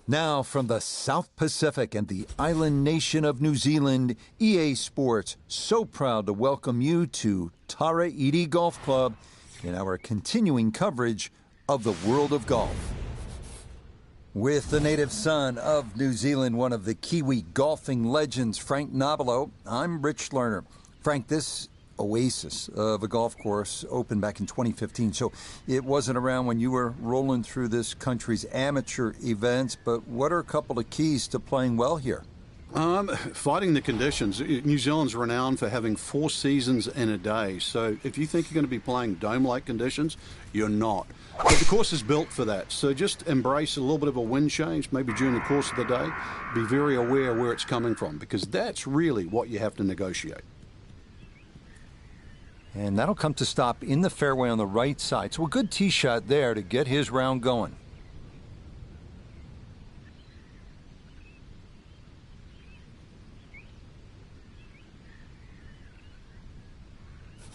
Now from the South Pacific and the island nation of New Zealand, EA Sports so proud to welcome you to Tara Iti Golf Club in our continuing coverage of the world of golf. With the native son of New Zealand, one of the Kiwi golfing legends, Frank Nobilo, I'm Rich Lerner. Frank, this oasis of a golf course opened back in 2015, so it wasn't around when you were rolling through this country's amateur events, but what are a couple of keys to playing well here? Fighting the conditions. New Zealand's renowned for having 4 seasons in a day, so if you think you're going to be playing dome-like conditions, you're not. But the course is built for that, so just embrace a little bit of a wind change, maybe during the course of the day. Be very aware where it's coming from, because that's really what you have to negotiate. And that'll come to stop in the fairway on the right side. So a good tee shot there to get his round going.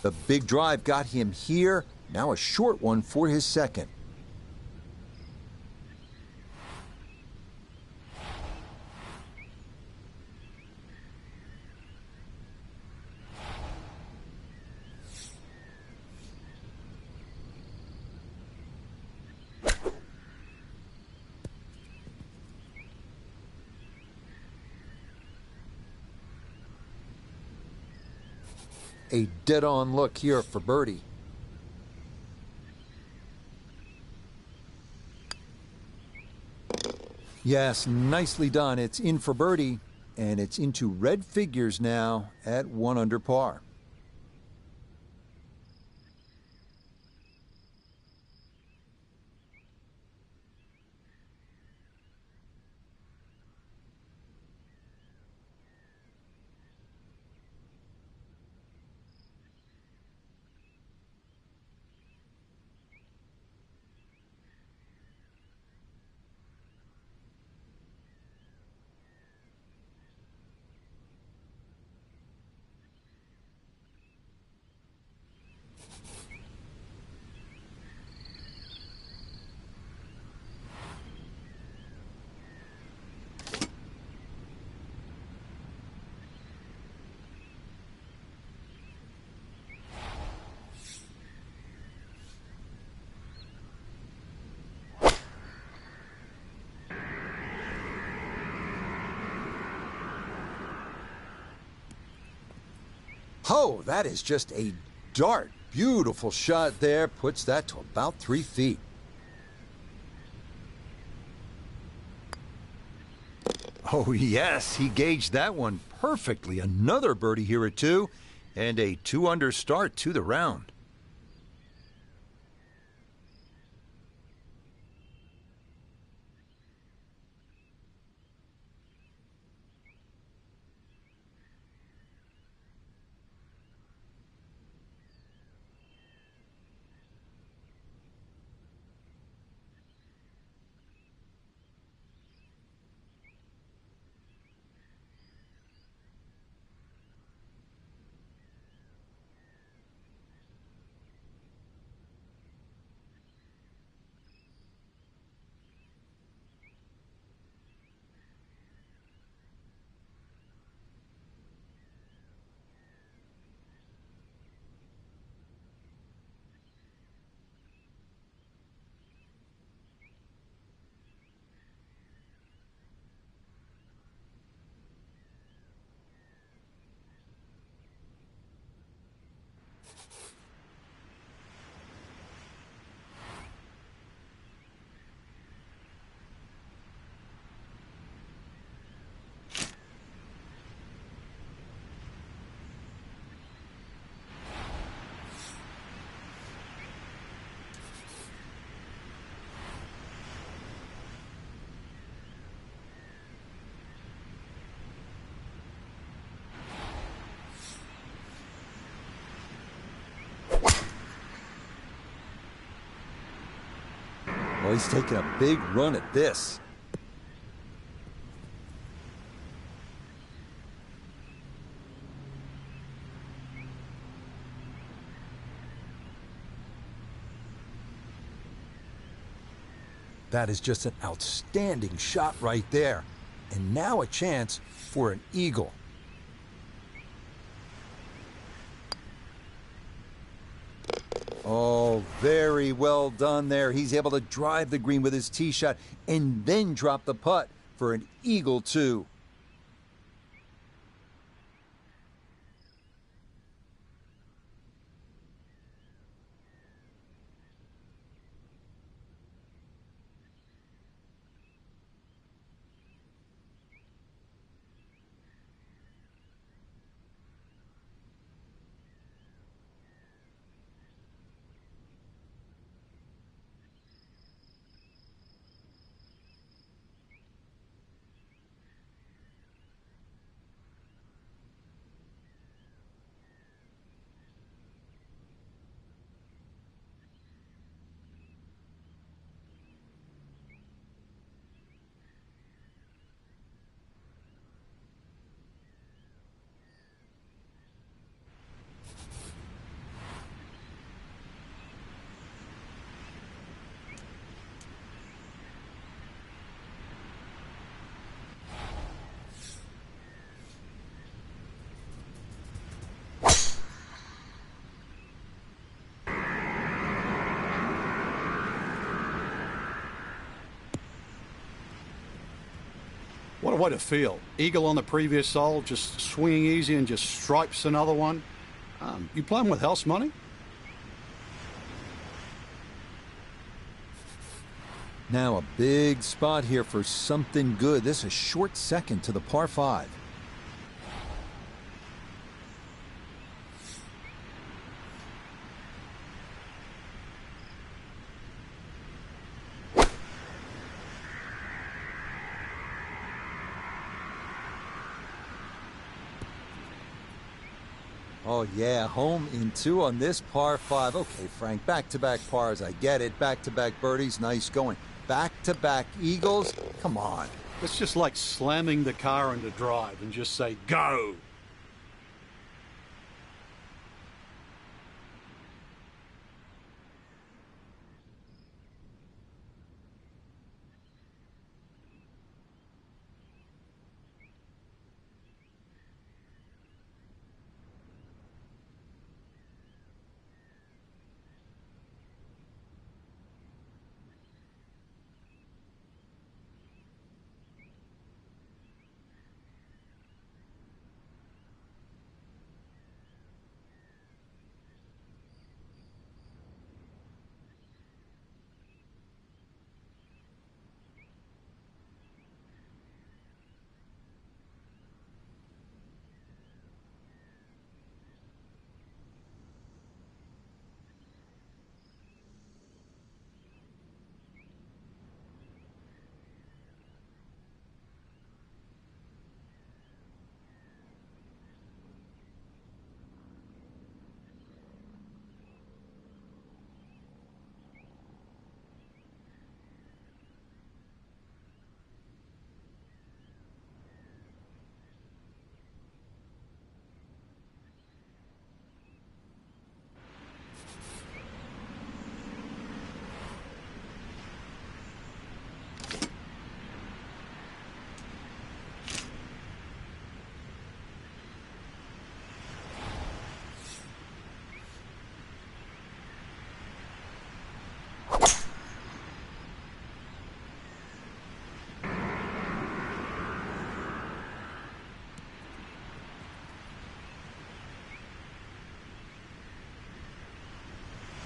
The big drive got him here. Now a short one for his second. A dead-on look here for birdie. Yes, nicely done. It's in for birdie, and it's into red figures now at 1 under par. Oh, that is just a dart. Beautiful shot there. Puts that to about 3 feet. Oh, yes, he gauged that one perfectly. Another birdie here at 2, and a 2 under start to the round. Well, he's taking a big run at this. That is just an outstanding shot right there. And now a chance for an eagle. Oh, very well done there. He's able to drive the green with his tee shot and then drop the putt for an eagle too. What a way to feel. Eagle on the previous hole, just swinging easy and just stripes another one. You playing with house money? Now a big spot here for something good. This is a short second to the par 5. Oh, yeah, home in 2 on this par 5. Okay, Frank, back-to-back pars. I get it. Back-to-back birdies. Nice going. Back-to-back eagles. Come on. It's just like slamming the car into drive and just say, go.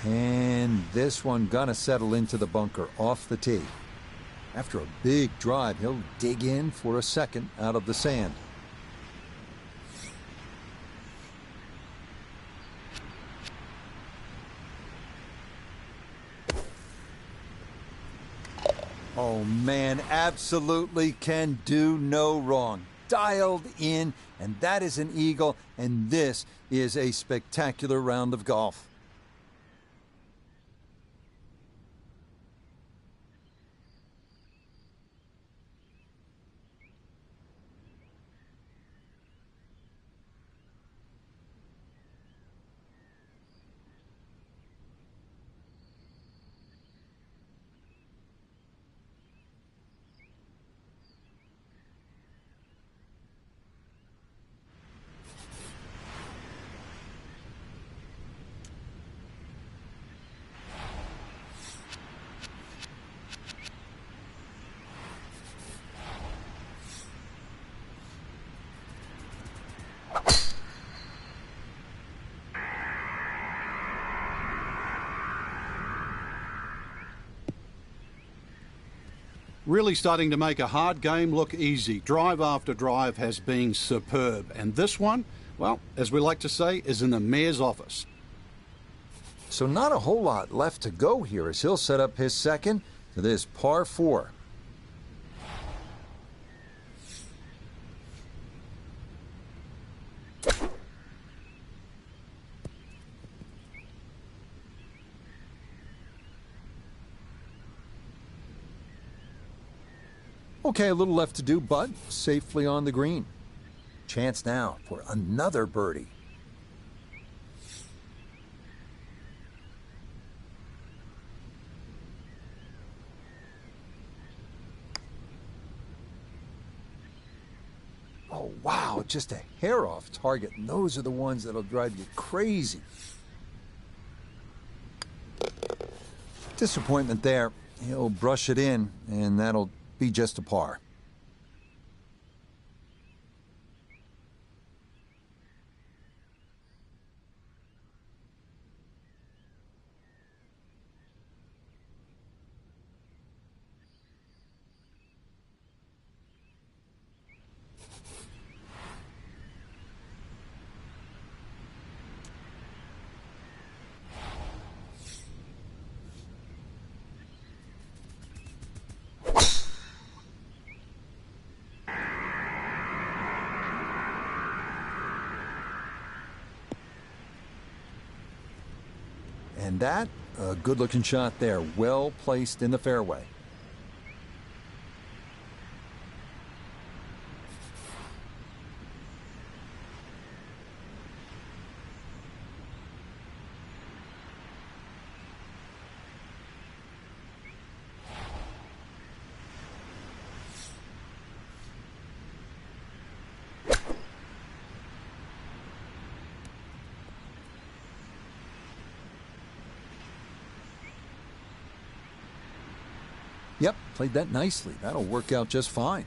And this one gonna settle into the bunker off the tee. After a big drive, he'll dig in for a second out of the sand. Oh man, absolutely can do no wrong. Dialed in, and that is an eagle, and this is a spectacular round of golf. Really starting to make a hard game look easy. Drive after drive has been superb. And this one, well, as we like to say, is in the mayor's office. So not a whole lot left to go here as he'll set up his second to this par 4. Okay, a little left to do, but safely on the green. Chance now for another birdie. Oh, wow, just a hair off target. And those are the ones that'll drive you crazy. Disappointment there. He'll brush it in, and that'll be just a par. And that, a good-looking shot there, well placed in the fairway. Yep, played that nicely. That'll work out just fine.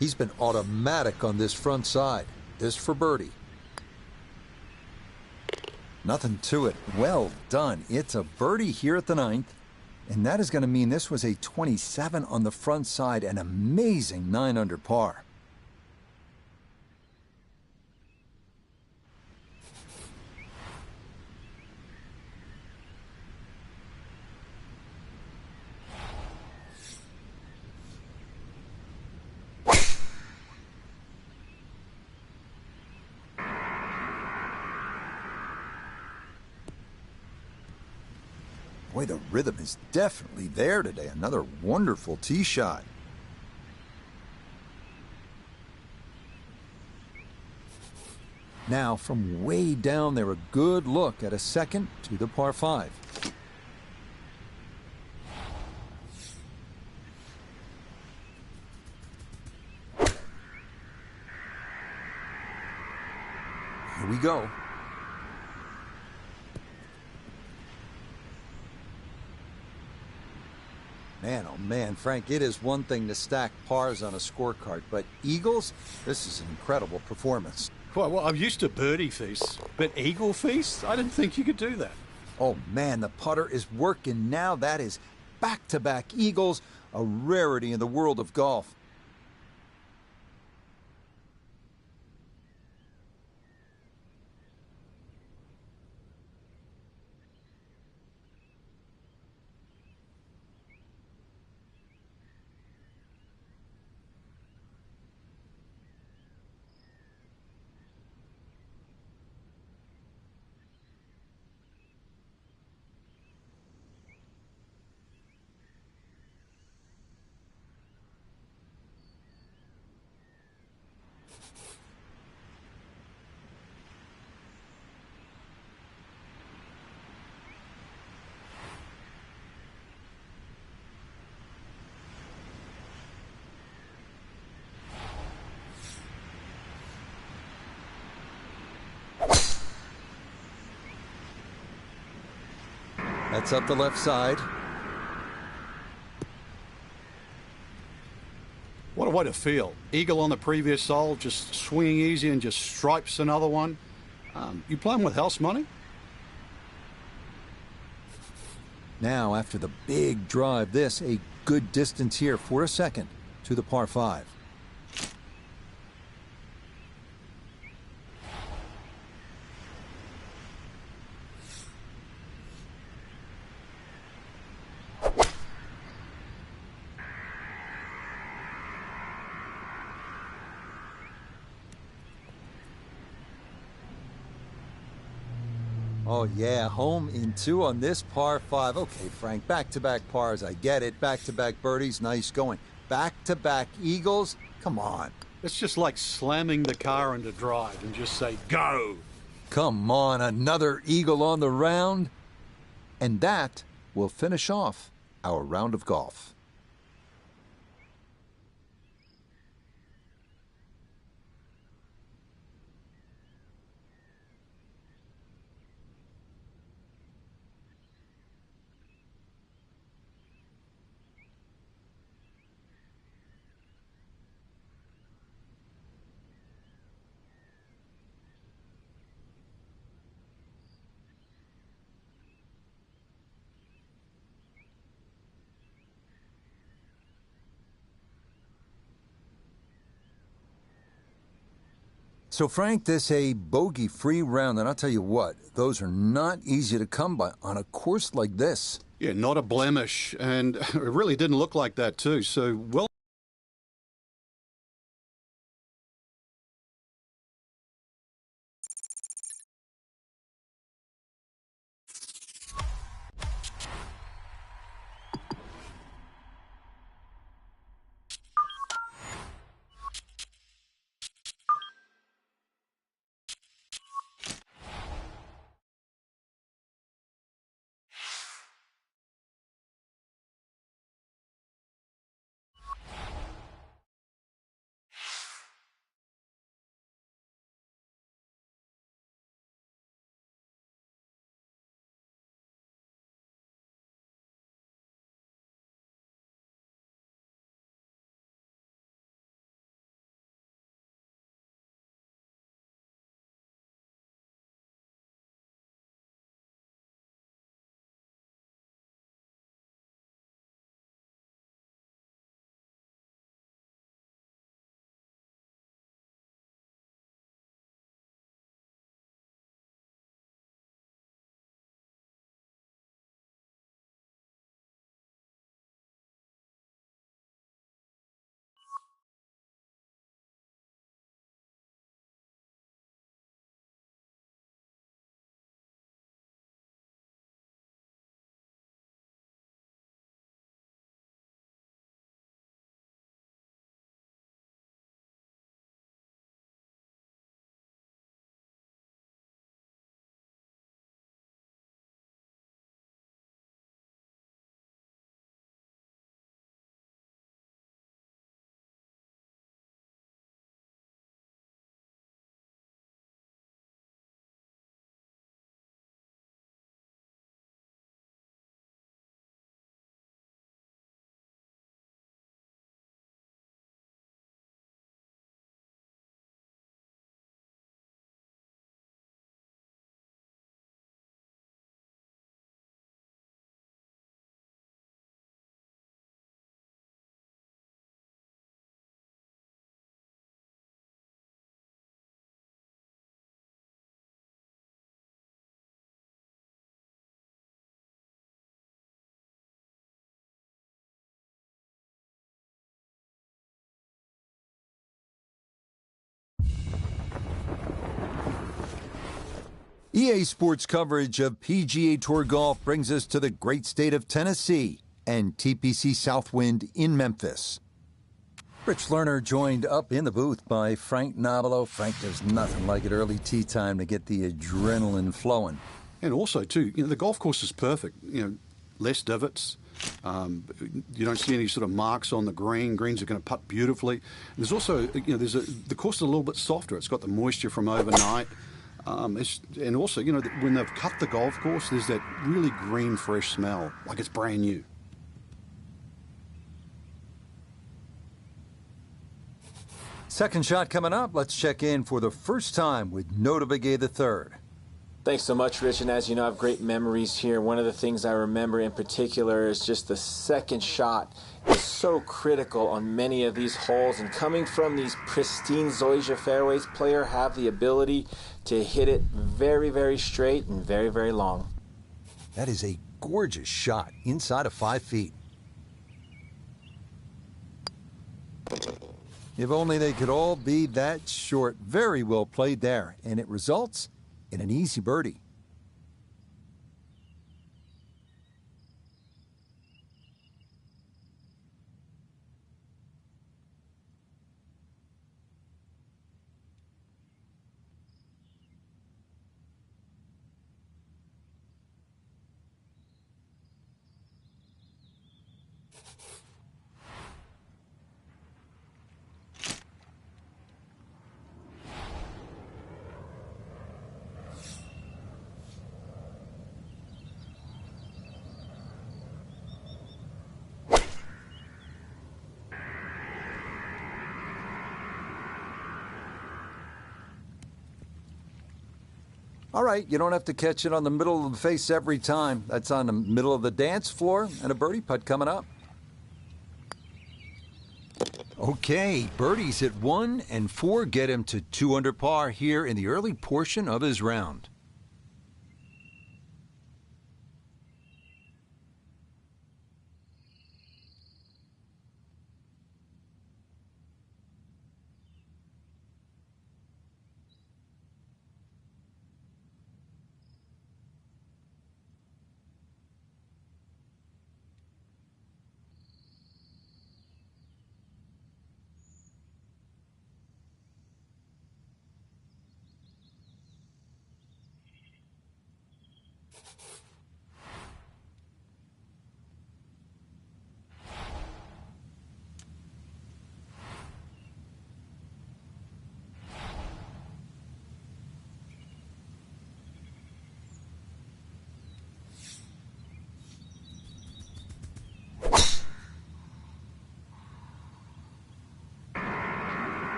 He's been automatic on this front side. This for birdie. Nothing to it. Well done. It's a birdie here at the 9th. And that is going to mean this was a 27 on the front side, an amazing 9 under par. Boy, the rhythm is definitely there today. Another wonderful tee shot. Now, from way down there, a good look at a second to the par 5. Here we go. Man, oh man, Frank, it is one thing to stack pars on a scorecard, but eagles, this is an incredible performance. Well, I'm used to birdie feasts, but eagle feasts? I didn't think you could do that. Oh man, the putter is working now. That is back-to-back eagles, a rarity in the world of golf. That's up the left side. What a way to feel. Eagle on the previous hole, just swinging easy and just stripes another one. You playing with house money? Now, after the big drive, this a good distance here for a second to the par 5. Oh, yeah, home in 2 on this par 5. Okay, Frank, back-to-back pars. I get it. Back-to-back birdies. Nice going. Back-to-back eagles. Come on. It's just like slamming the car into drive and just say, go. Come on, another eagle on the round. And that will finish off our round of golf. So, Frank, this a bogey-free round, and I'll tell you what, those are not easy to come by on a course like this. Yeah, not a blemish, and it really didn't look like that too. So, well. EA Sports coverage of PGA Tour golf brings us to the great state of Tennessee and TPC Southwind in Memphis. Rich Lerner joined up in the booth by Frank Nobilo. Frank, there's nothing like it early tee time to get the adrenaline flowing. And also, too, the golf course is perfect. Less divots. You don't see any sort of marks on the green. Greens are going to putt beautifully. There's also, the course is a little bit softer. It's got the moisture from overnight. And also, when they've cut the golf course, there's that really green, fresh smell, like it's brand new. Second shot coming up. Let's check in for the first time with Notah Begay III. Thanks so much, Rich. And as you know, I have great memories here. One of the things I remember in particular is just the second shot is so critical on many of these holes. And coming from these pristine Zoysia fairways, players have the ability to hit it very, very straight and very, very long. That is a gorgeous shot inside of 5 feet. If only they could all be that short. Very well played there, and it results in an easy birdie. All right, you don't have to catch it on the middle of the face every time. That's on the middle of the dance floor, and a birdie putt coming up. Okay, birdies at 1 and 4 get him to 2 under par here in the early portion of his round.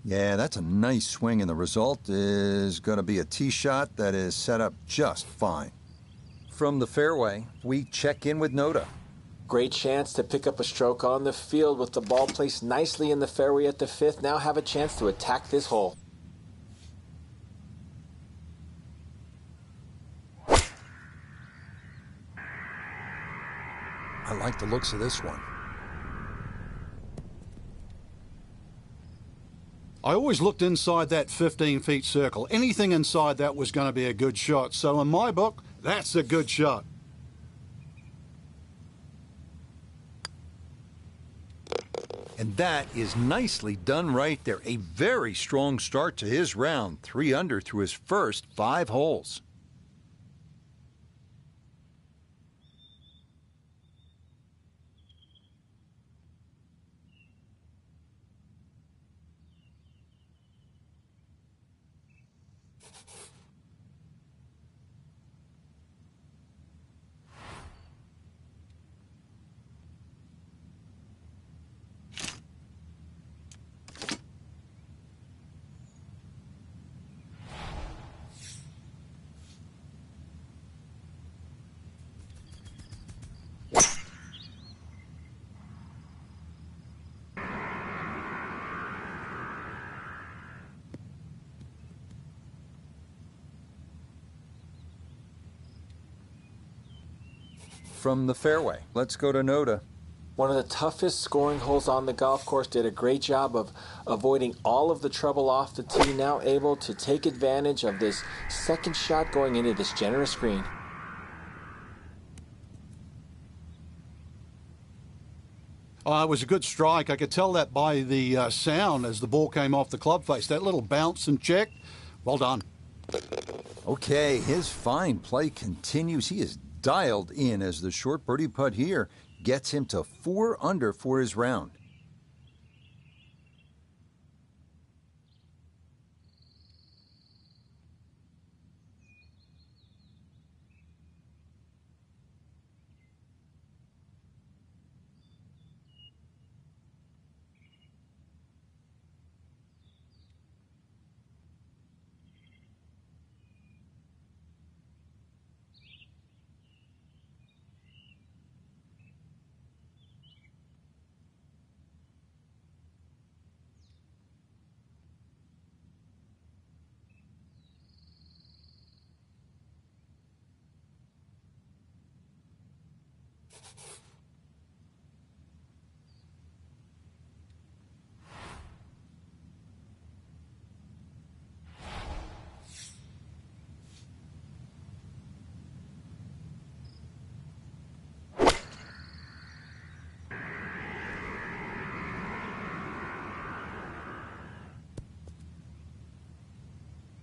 Yeah, that's a nice swing, and the result is going to be a tee shot that is set up just fine. From the fairway, we check in with Noda. Great chance to pick up a stroke on the field with the ball placed nicely in the fairway at the 5th. Now have a chance to attack this hole. I like the looks of this one. I always looked inside that 15-feet circle. Anything inside that was going to be a good shot. So in my book, that's a good shot. And that is nicely done right there. A very strong start to his round. 3 under through his first 5 holes. From the fairway, let's go to Noda. One of the toughest scoring holes on the golf course. Did a great job of avoiding all of the trouble off the tee. Now able to take advantage of this second shot going into this generous green. It was a good strike. I could tell that by the sound as the ball came off the club face. That little bounce and check, well done. Okay, his fine play continues. He is dialed in as the short birdie putt here gets him to 4 under for his round.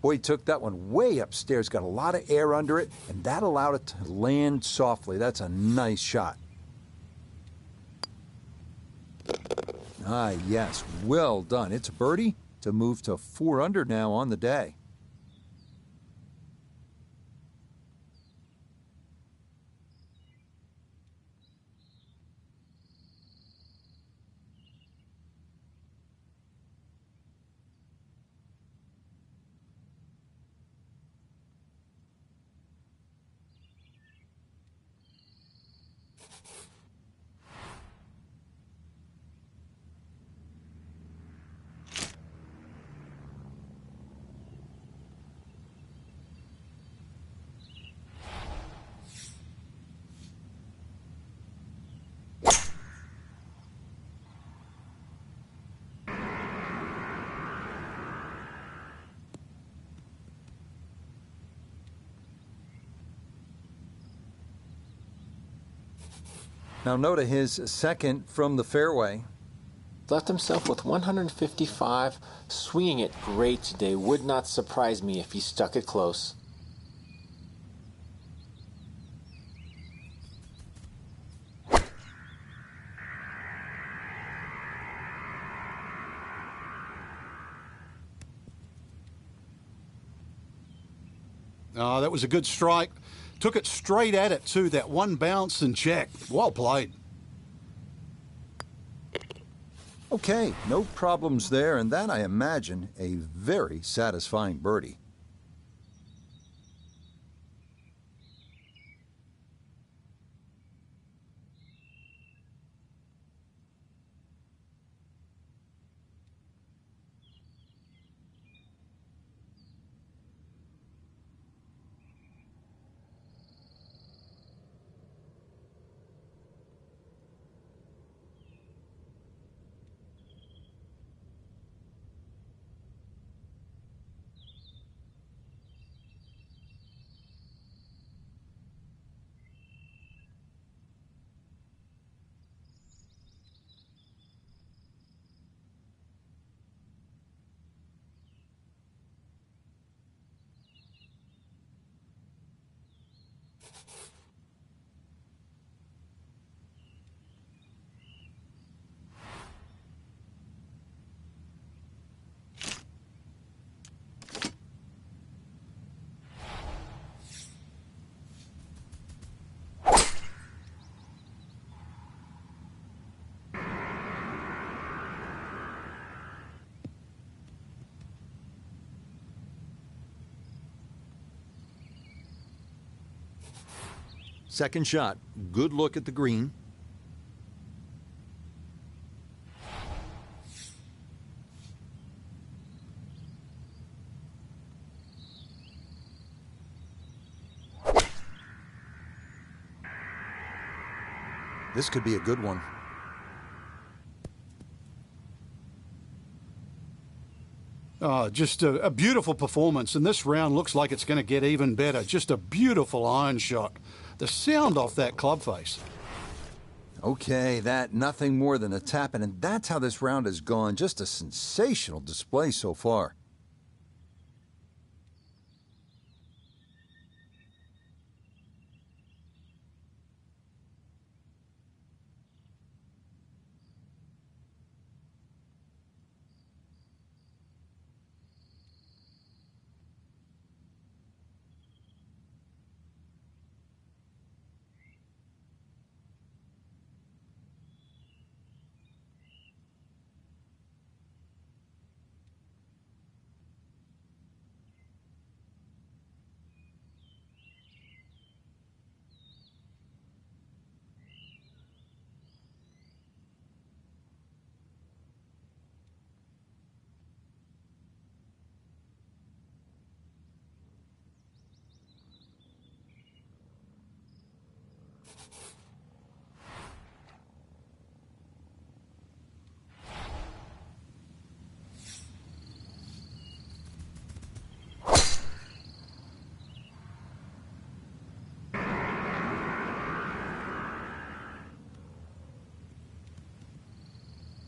Boy, he took that one way upstairs, got a lot of air under it, and that allowed it to land softly. That's a nice shot. Ah, yes, well done. It's a birdie to move to 4 under now on the day. Now note his second from the fairway. Left himself with 155, swinging it great today. Would not surprise me if he stuck it close. Oh, that was a good strike. Took it straight at it, too. That one bounce and check. Well played. Okay, no problems there, and that, I imagine, a very satisfying birdie. Second shot, good look at the green. This could be a good one. Oh, just a beautiful performance, and this round looks like it's going to get even better. Just a beautiful iron shot. The sound off that club face. Okay, that nothing more than a tap-in, and that's how this round has gone. Just a sensational display so far.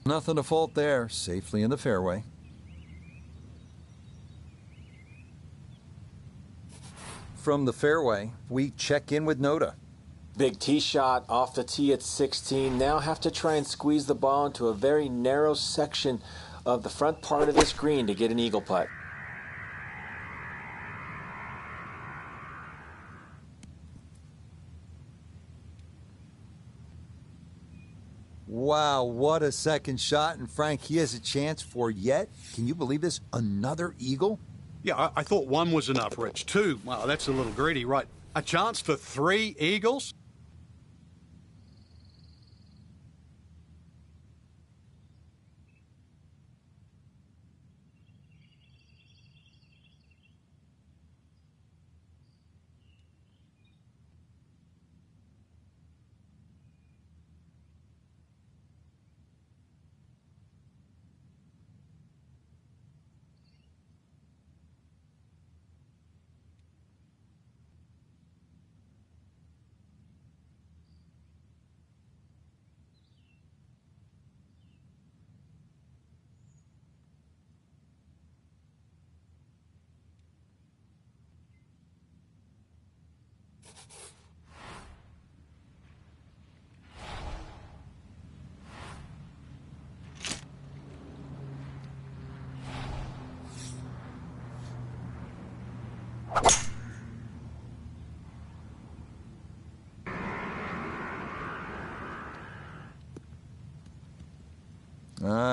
Nothing to fault there, safely in the fairway. from the fairway, we check in with Noda. Big tee shot off the tee at 16. Now have to try and squeeze the ball into a very narrow section of the front part of this green to get an eagle putt. Wow, what a second shot. And Frank, he has a chance for yet, can you believe this, another eagle? Yeah, I thought one was enough, Rich. Two, wow, that's a little greedy, right? A chance for 3 eagles?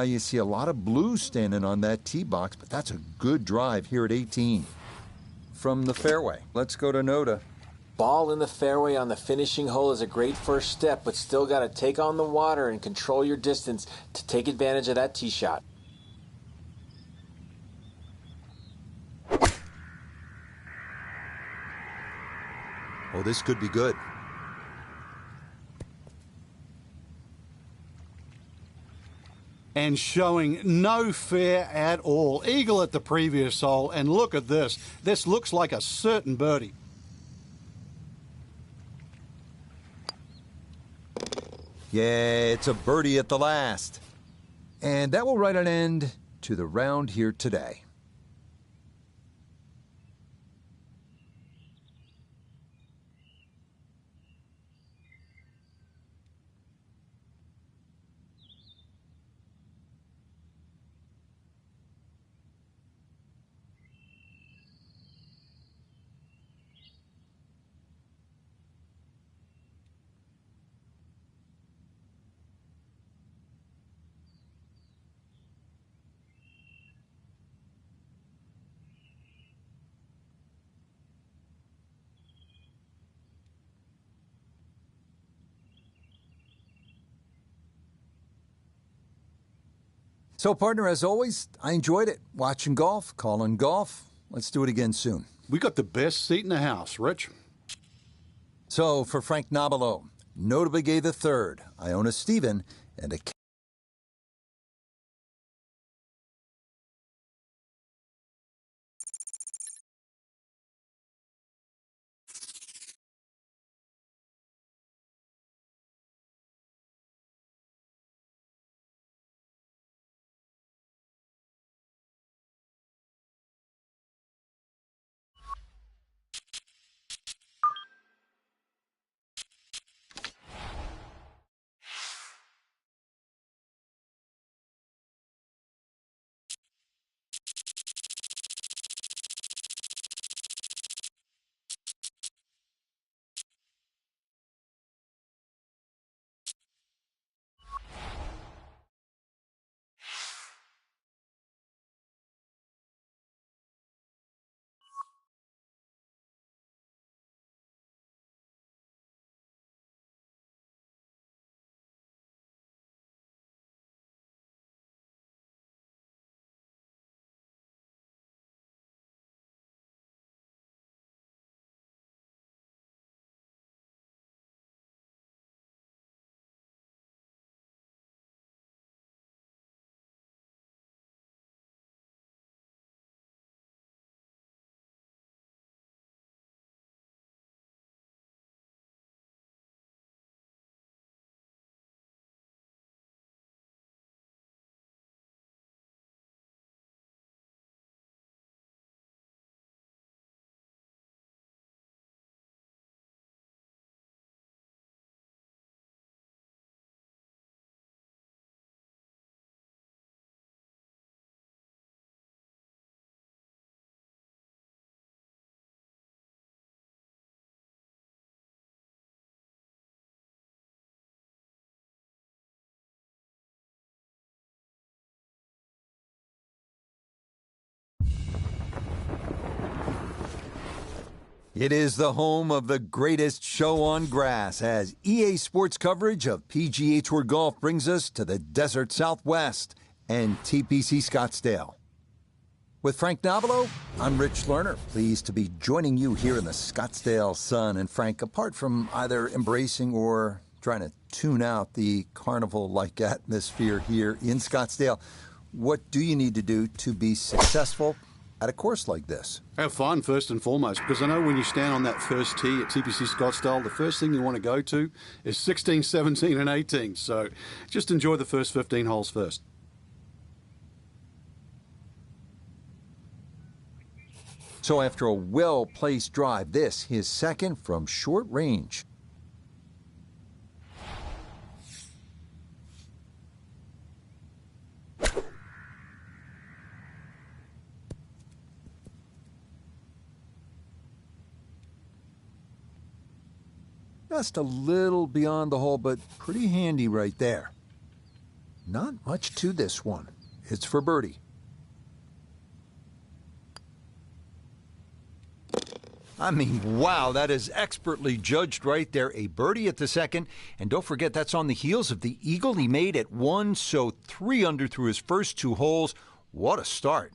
You see a lot of blue standing on that tee box, but that's a good drive here at 18. From the fairway, let's go to Noda. Ball in the fairway on the finishing hole is a great first step, but still got to take on the water and control your distance to take advantage of that tee shot. Oh, this could be good. And showing no fear at all. Eagle at the previous hole, and look at this. This looks like a certain birdie. Yeah, it's a birdie at the last. And that will write an end to the round here today. So, partner, as always, I enjoyed it. Watching golf, calling golf. Let's do it again soon. We got the best seat in the house, Rich. So, for Frank Nobilo, Noda Begay III, Iona Stephen, and a It is the home of the greatest show on grass as EA Sports coverage of PGA Tour golf brings us to the desert Southwest and TPC Scottsdale. With Frank Navalo, I'm Rich Lerner, pleased to be joining you here in the Scottsdale sun. And Frank, apart from either embracing or trying to tune out the carnival-like atmosphere here in Scottsdale, what do you need to do to be successful at a course like this? Have fun first and foremost, because I know when you stand on that first tee at TPC Scottsdale, the first thing you want to go to is 16, 17, and 18. So just enjoy the first 15 holes first. So after a well-placed drive, this his second from short range. Just a little beyond the hole, but pretty handy right there. Not much to this one. It's for birdie. I mean, wow, that is expertly judged right there. A birdie at the second. And don't forget, that's on the heels of the eagle he made at 1, so 3 under through his first 2 holes. What a start.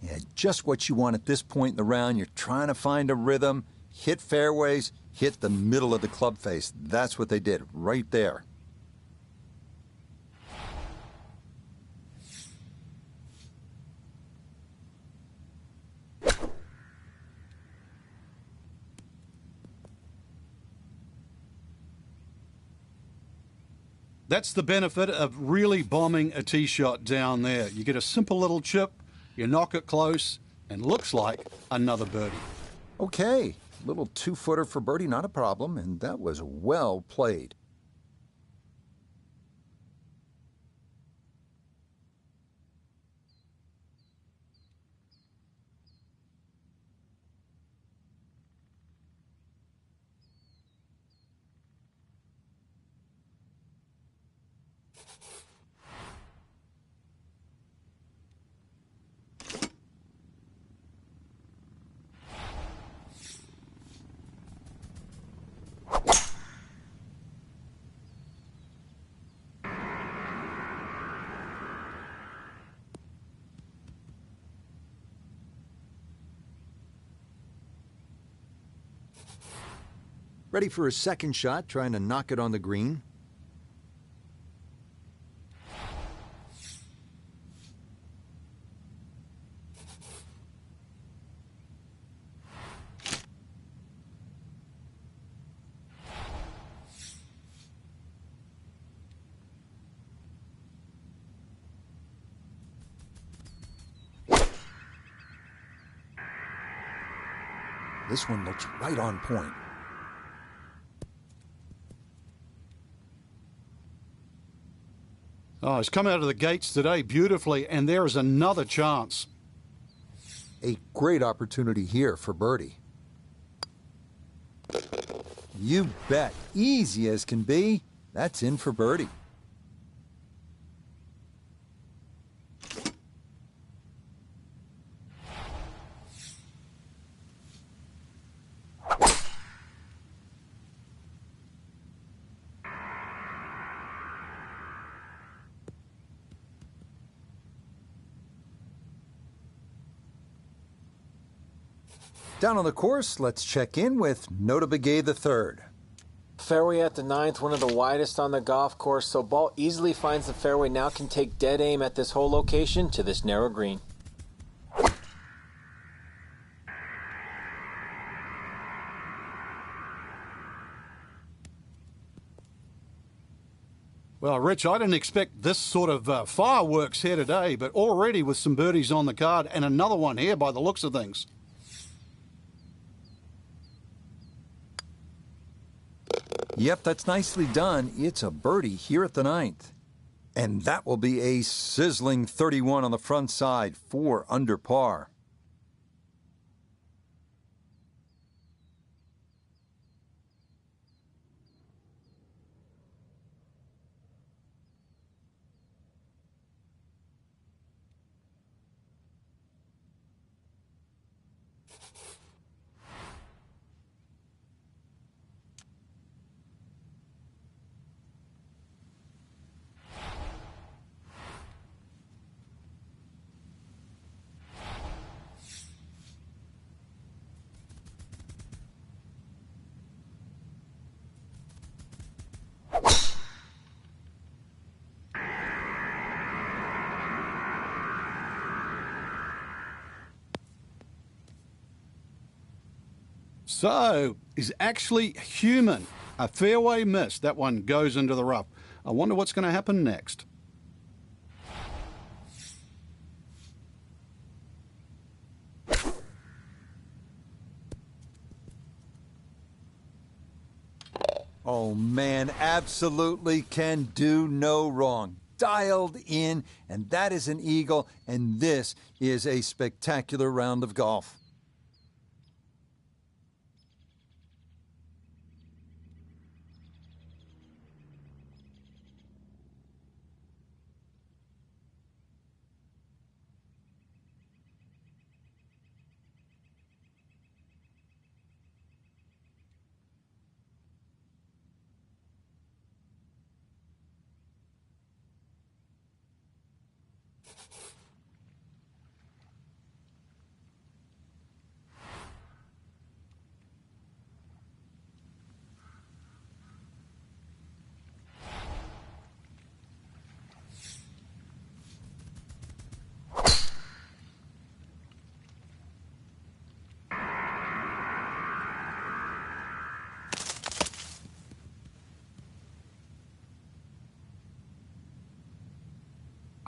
Yeah, just what you want at this point in the round. You're trying to find a rhythm, hit fairways, hit the middle of the club face. That's what they did right there. That's the benefit of really bombing a tee shot down there. You get a simple little chip, you knock it close, and looks like another birdie. Okay, little 2-footer for birdie, not a problem, and that was well played. Ready for his second shot, trying to knock it on the green. This one looks right on point. Oh, he's come out of the gates today beautifully, and there is another chance. A great opportunity here for birdie. You bet. Easy as can be. That's in for birdie. Down on the course, let's check in with Nota Begay III. fairway at the ninth, one of the widest on the golf course, so ball easily finds the fairway, now can take dead aim at this whole location to this narrow green. Well, Rich, I didn't expect this sort of fireworks here today, but already with some birdies on the card and another one here by the looks of things. Yep, that's nicely done. It's a birdie here at the ninth. And that will be a sizzling 31 on the front side, 4 under par. So, is actually human. A fairway miss. That one goes into the rough. I wonder what's going to happen next. Oh, man, absolutely can do no wrong. Dialed in, and that is an eagle, and this is a spectacular round of golf.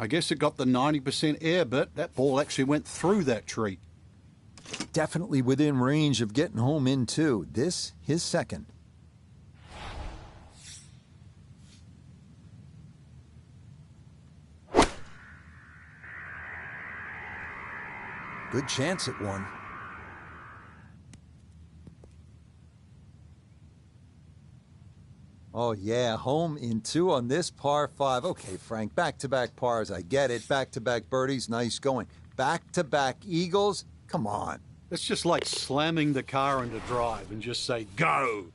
I guess it got the 90% air bit. That ball actually went through that tree. Definitely within range of getting home in, too. This, his second. Good chance at one. Oh, yeah, home in 2 on this par 5. Okay, Frank, back-to-back pars. I get it. Back-to-back birdies. Nice going. Back-to-back eagles. Come on. It's just like slamming the car into drive and just say, go.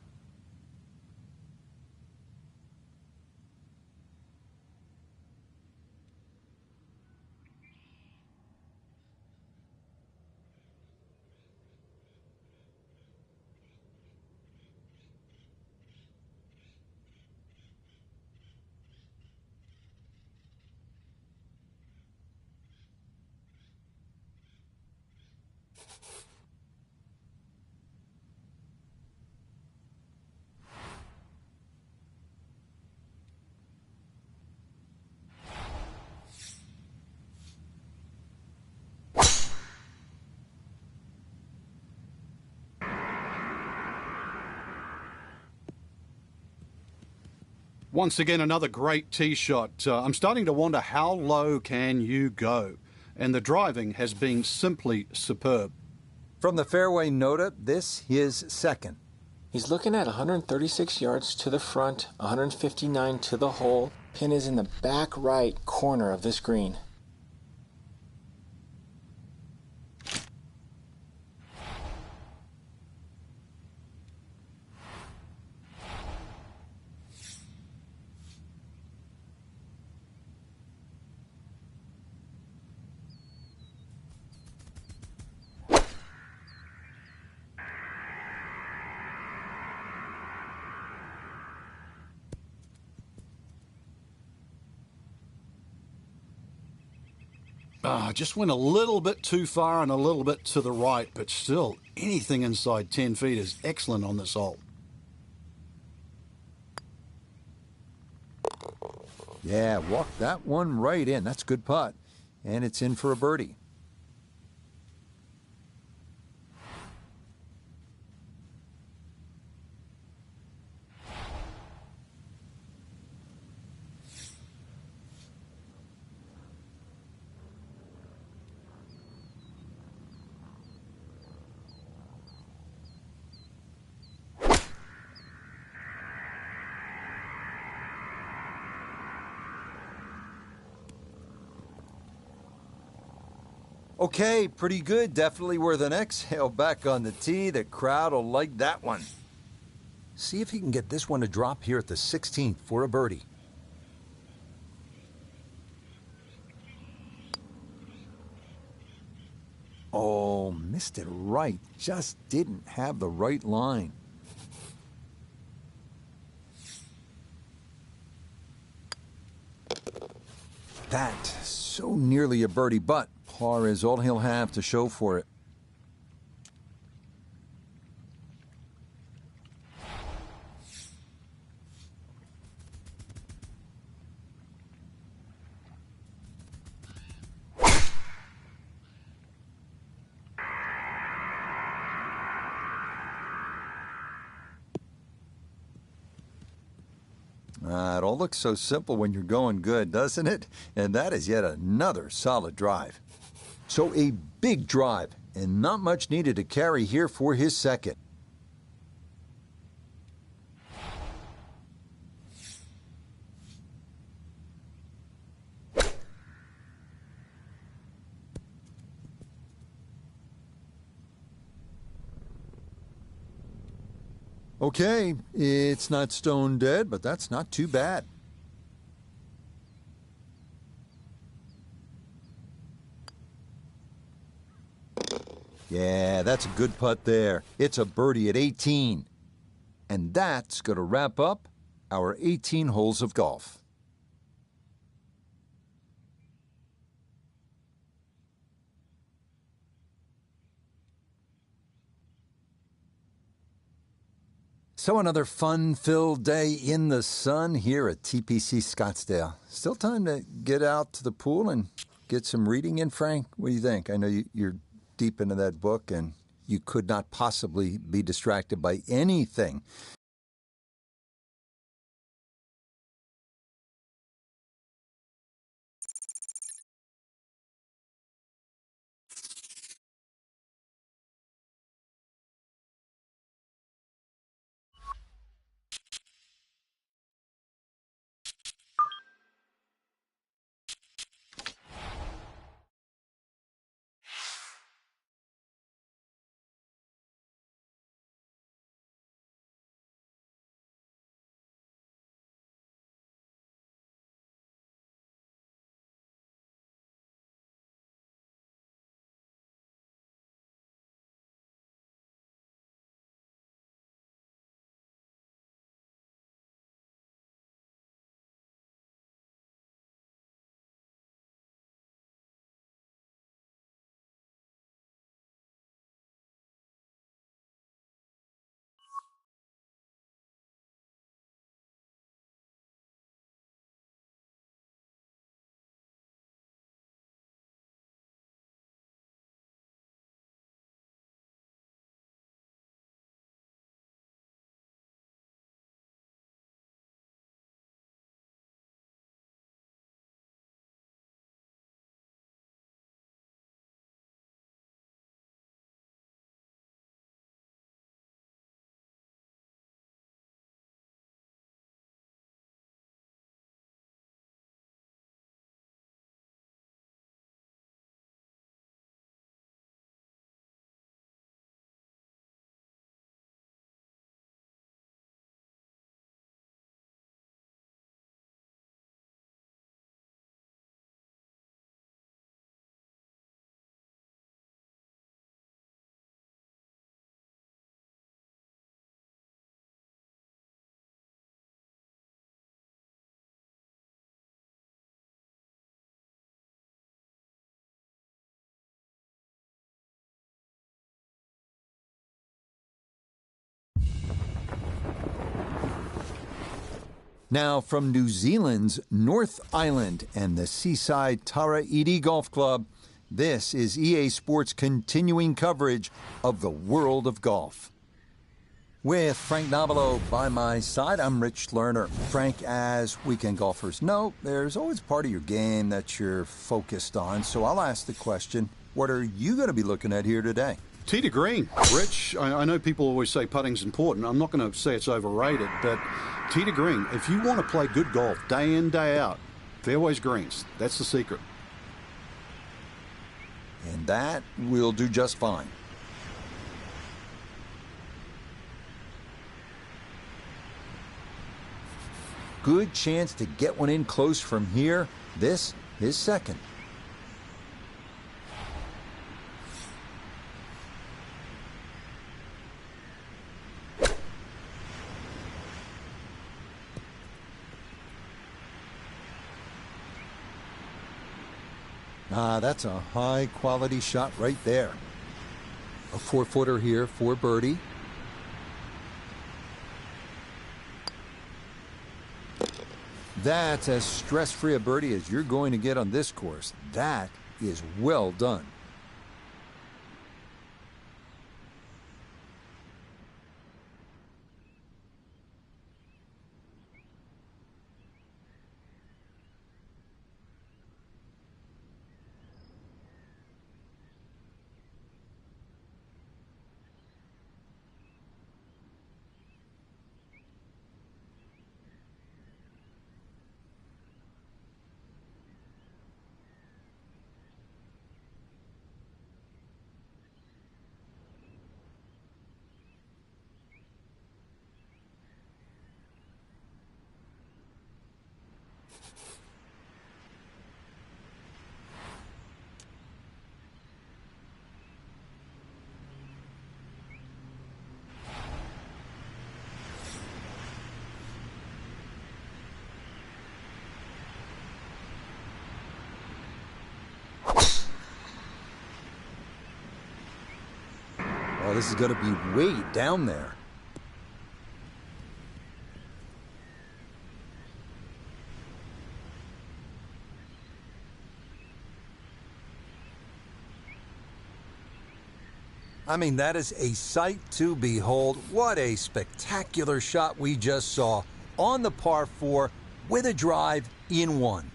Once again, another great tee shot. I'm starting to wonder how low can you go? And the driving has been simply superb. From the fairway nota, this his second. He's looking at 136 yards to the front, 159 to the hole. Pin is in the back right corner of this green. Just went a little bit too far and a little bit to the right, but still, anything inside 10 feet is excellent on this hole. Yeah, walk that one right in. That's a good putt. And it's in for a birdie. Okay, pretty good. Definitely worth an exhale back on the tee. The crowd will like that one. See if he can get this one to drop here at the 16th for a birdie. Oh, missed it right. Just didn't have the right line. That, so nearly a birdie, but par is all he'll have to show for it. It all looks so simple when you're going good, doesn't it? And that is yet another solid drive. So a big drive, and not much needed to carry here for his second. Okay, it's not stone dead, but that's not too bad. Yeah, that's a good putt there. It's a birdie at 18. And that's going to wrap up our 18 holes of golf. So another fun-filled day in the sun here at TPC Scottsdale. Still time to get out to the pool and get some reading in, Frank? What do you think? I know you're deep into that book and you could not possibly be distracted by anything. Now from New Zealand's North Island and the seaside Tara Iti Golf Club, this is EA Sports' continuing coverage of the world of golf. With Frank Nobilo by my side, I'm Rich Lerner. Frank, as weekend golfers know, there's always part of your game that you're focused on. So I'll ask the question, what are you going to be looking at here today? Tee to green. Rich, I know people always say putting's important. I'm not going to say it's overrated, but tee to green. If you want to play good golf day in, day out, fairways greens. That's the secret. And that will do just fine. Good chance to get one in close from here. This is second. That's a high-quality shot right there. A 4-footer here for birdie. That's as stress-free a birdie as you're going to get on this course. That is well done. Oh, this is going to be way down there. I mean, that is a sight to behold. What a spectacular shot we just saw on the par 4 with a drive in one.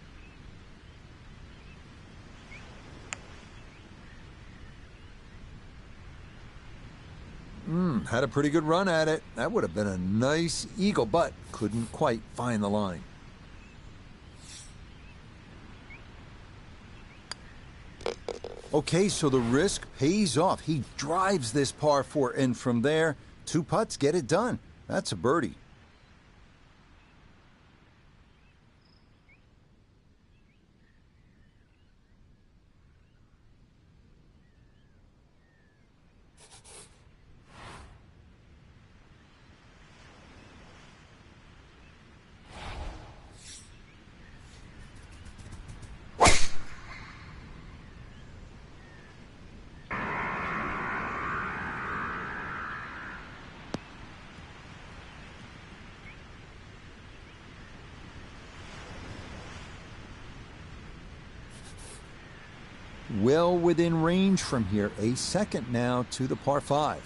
Had a pretty good run at it. That would have been a nice eagle, but couldn't quite find the line. Okay, so the risk pays off. He drives this par 4, and from there, 2 putts get it done. That's a birdie. Well within range from here. A second now to the par 5.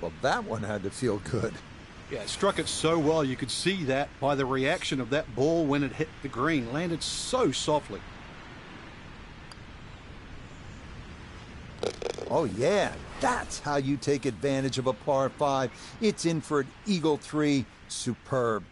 Well, that one had to feel good. Yeah, it struck it so well. You could see that by the reaction of that ball when it hit the green. Landed so softly. Oh, yeah. That's how you take advantage of a par 5. It's in for an eagle 3. Superb.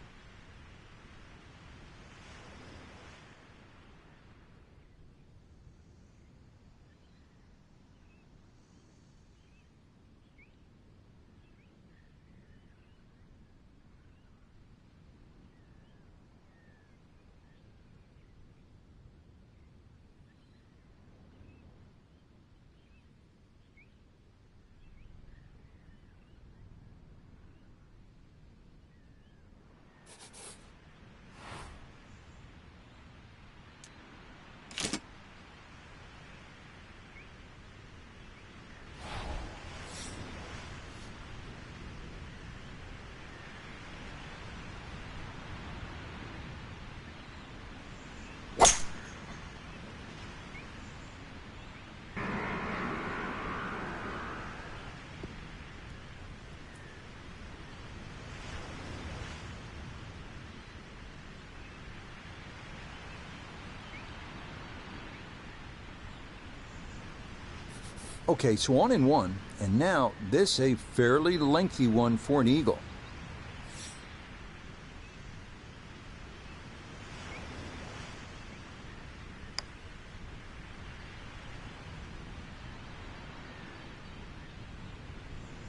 Okay, so on in one, and now this a fairly lengthy one for an eagle.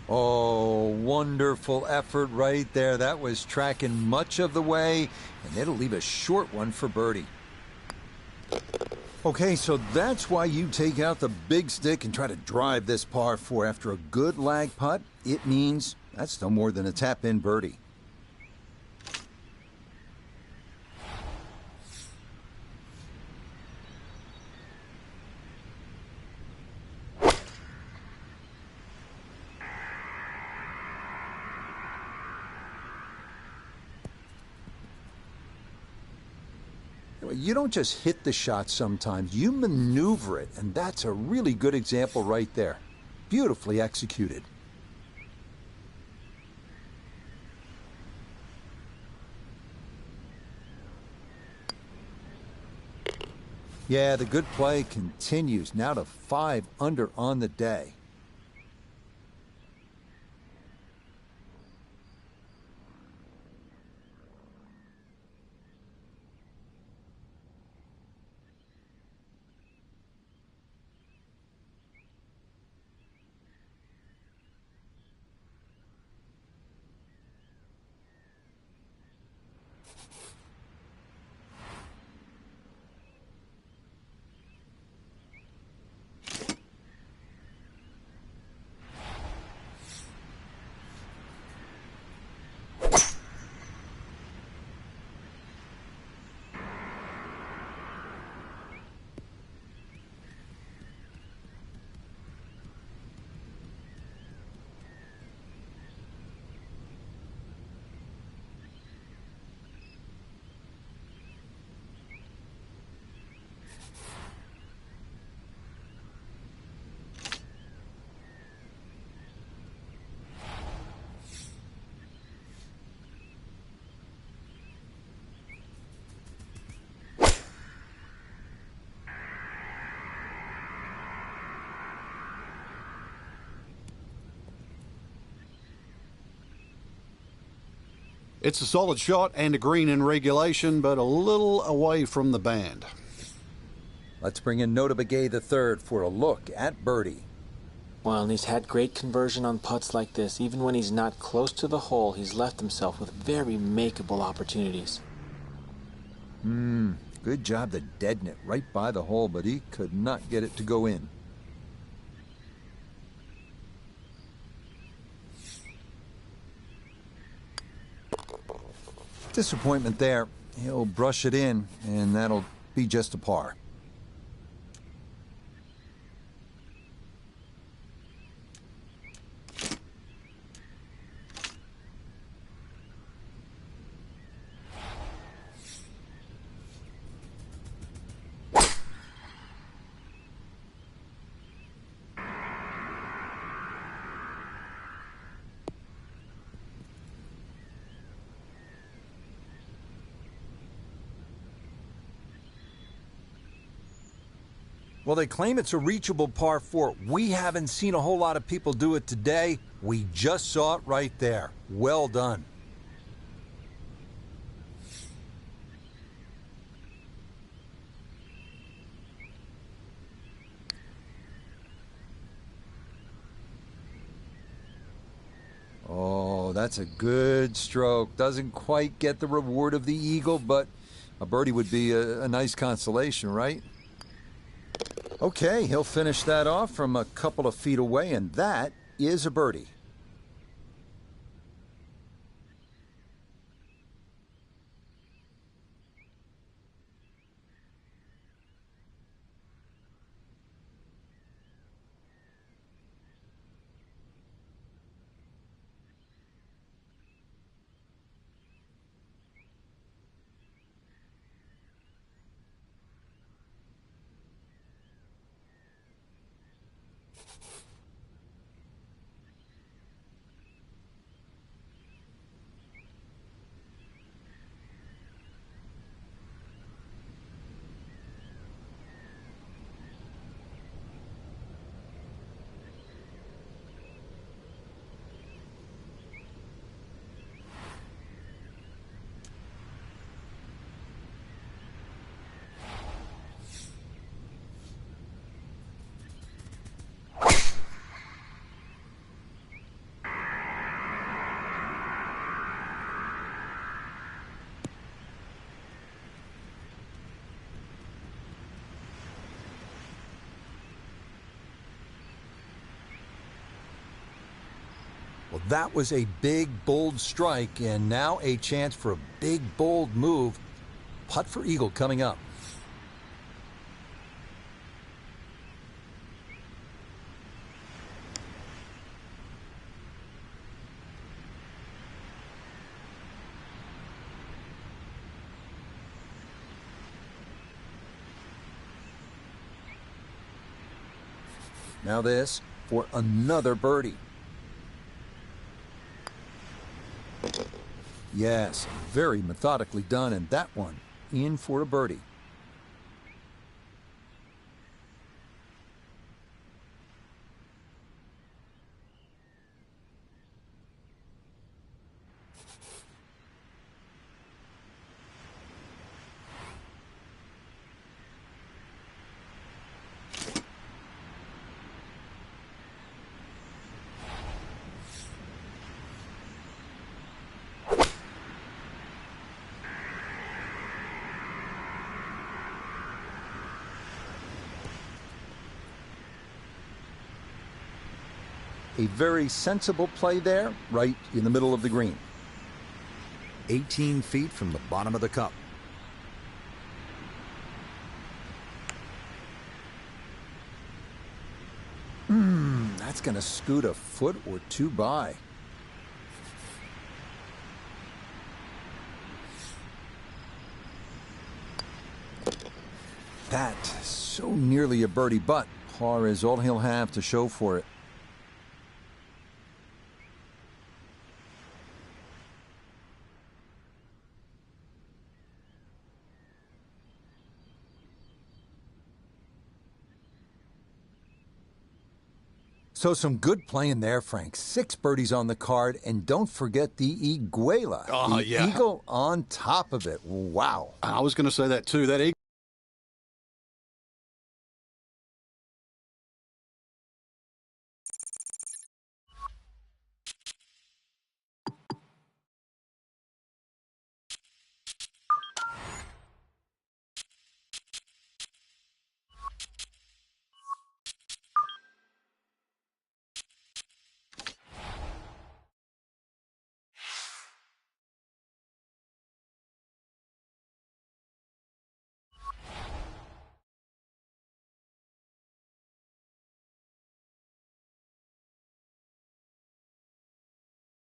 Oh, wonderful effort right there. That was tracking much of the way, and it'll leave a short one for birdie. Okay, so that's why you take out the big stick and try to drive this par 4 after a good lag putt. It means that's no more than a tap-in birdie. You don't just hit the shot sometimes, you maneuver it, and that's a really good example right there. Beautifully executed. Yeah, the good play continues, now to 5 under on the day. It's a solid shot and a green in regulation, but a little away from the band. Let's bring in Nota Begay III for a look at birdie. Well, and he's had great conversion on putts like this. Even when he's not close to the hole, he's left himself with very makeable opportunities. Good job to deaden it right by the hole, but he could not get it to go in. Disappointment there. He'll brush it in, and that'll be just a par. Well, they claim it's a reachable par 4. We haven't seen a whole lot of people do it today. We just saw it right there. Well done. Oh, that's a good stroke. Doesn't quite get the reward of the eagle, but a birdie would be a nice consolation, right? Okay, he'll finish that off from a couple of feet away, and that is a birdie. Well, that was a big, bold strike, and now a chance for a big, bold move. Putt for eagle coming up. Now this for another birdie. Yes, very methodically done, and that one in for a birdie. A very sensible play there, right in the middle of the green. 18 feet from the bottom of the cup. That's going to scoot a foot or two by. That so nearly a birdie, but par is all he'll have to show for it. So some good playing there, Frank. 6 birdies on the card, and don't forget the Iguela. Oh, the yeah. eagle on top of it. Wow. I was going to say that too. That